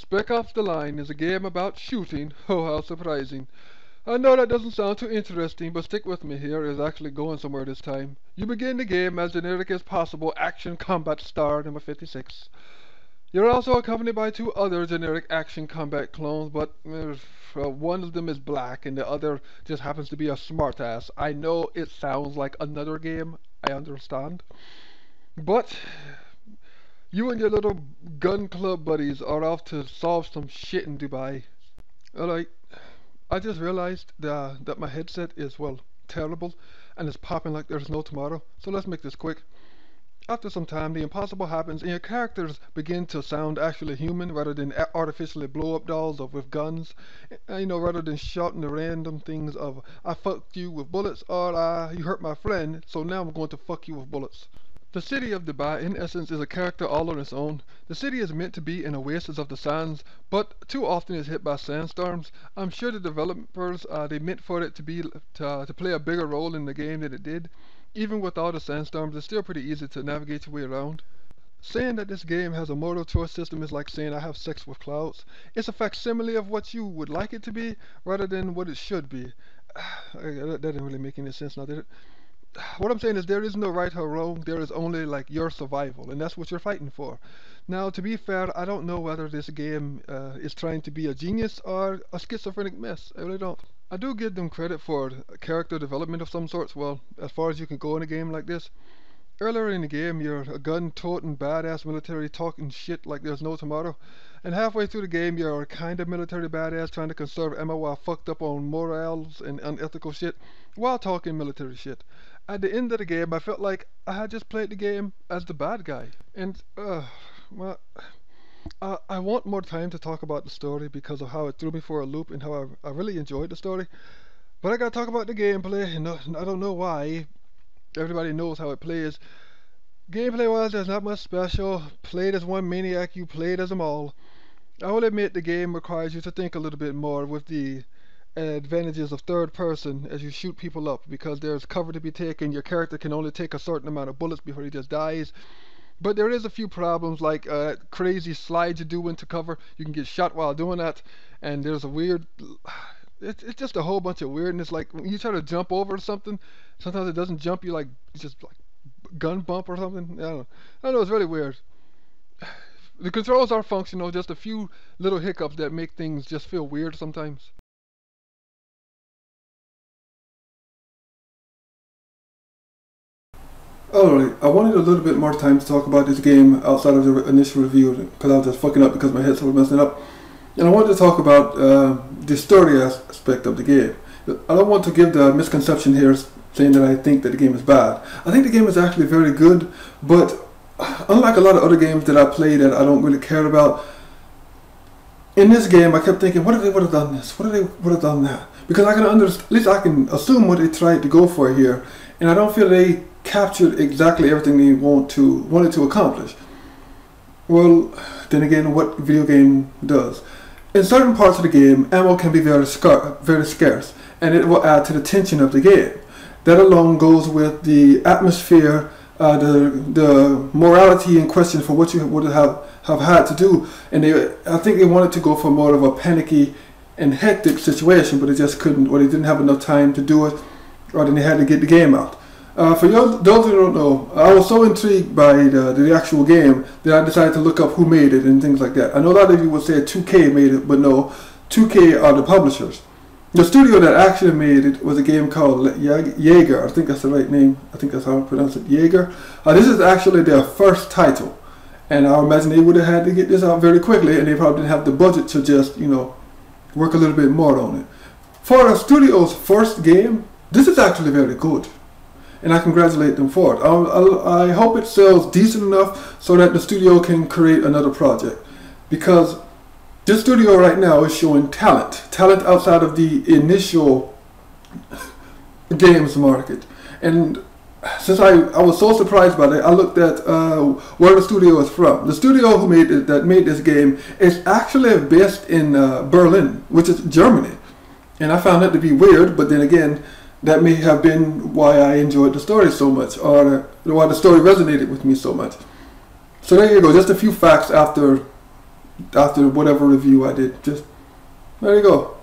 Spec Ops The Line is a game about shooting. Oh, how surprising. I know that doesn't sound too interesting, but stick with me here. It's actually going somewhere this time. You begin the game as generic as possible action combat star number 56. You're also accompanied by two other generic action combat clones, but one of them is black and the other just happens to be a smartass. I know it sounds like another game, I understand. But you and your little gun club buddies are off to solve some shit in Dubai. Alright, I just realized that my headset is, well, terrible and it's popping like there's no tomorrow. So let's make this quick. After some time, the impossible happens and your characters begin to sound actually human rather than artificially blow up dolls or with guns. Rather than shouting the random things of, I fucked you with bullets or you hurt my friend, so now I'm going to fuck you with bullets. The city of Dubai, in essence, is a character all on its own. The city is meant to be an oasis of the sands, but too often is hit by sandstorms. I'm sure the developers they meant for it to be to play a bigger role in the game than it did. Even without the sandstorms, it's still pretty easy to navigate your way around. Saying that this game has a mortal choice system is like saying I have sex with clouds. It's a facsimile of what you would like it to be, rather than what it should be. That didn't really make any sense now, did it? What I'm saying is there is no right or wrong, there is only like your survival, and that's what you're fighting for. Now, to be fair, I don't know whether this game is trying to be a genius or a schizophrenic mess. I really don't. I do give them credit for character development of some sorts, well, as far as you can go in a game like this. Earlier in the game, you're a gun-toting, badass military talking shit like there's no tomorrow. And halfway through the game, you're a kind of military badass trying to conserve ammo while fucked up on morals and unethical shit while talking military shit. At the end of the game, I felt like I had just played the game as the bad guy. And, well, I want more time to talk about the story because of how it threw me for a loop and how I really enjoyed the story. But I gotta talk about the gameplay, and I don't know why. Everybody knows how it plays. Gameplay wise, there's not much special. Played as one maniac, you played as them all. I will admit the game requires you to think a little bit more with the advantages of third person as you shoot people up because there's cover to be taken. Your character can only take a certain amount of bullets before he just dies. But there is a few problems like crazy slides you do into cover. You can get shot while doing that, and there's a weird. It's just a whole bunch of weirdness. Like when you try to jump over something, sometimes it doesn't jump you like just like gun bump or something. I don't know. It's really weird. The controls are functional. Just a few little hiccups that make things just feel weird sometimes. Alright, I wanted a little bit more time to talk about this game outside of the initial review because I was just fucking up because my headset was messing up. And I wanted to talk about the story aspect of the game. I don't want to give the misconception here saying that I think that the game is bad. I think the game is actually very good, but unlike a lot of other games that I play that I don't really care about, in this game I kept thinking, what if they would have done this? What if they would have done that? Because I can at least I can assume what they tried to go for here, and I don't feel they captured exactly everything they wanted to accomplish. Well, then again, what video game does? In certain parts of the game, ammo can be very scarce, and it will add to the tension of the game. That alone goes with the atmosphere, the morality in question for what you would have had to do. And I think they wanted to go for more of a panicky and hectic situation, but they just couldn't, or they didn't have enough time to do it, or then they had to get the game out. For those who don't know, I was so intrigued by the actual game that I decided to look up who made it and things like that. I know a lot of you would say 2K made it, but no, 2K are the publishers. The studio that actually made it was a game called Jaeger. I think that's the right name. I think that's how I pronounce it, Jaeger. This is actually their first title, and I imagine they would have had to get this out very quickly, and they probably didn't have the budget to just, work a little bit more on it. For a studio's first game, this is actually very good. And I congratulate them for it. I hope it sells decent enough so that the studio can create another project. Because this studio right now is showing talent outside of the initial games market. And since I was so surprised by that, I looked at where the studio is from. The studio who made this game is actually based in Berlin, which is Germany. And I found that to be weird, but then again, that may have been why I enjoyed the story so much, or why the story resonated with me so much. So there you go, just a few facts after after whatever review I did. Just there you go.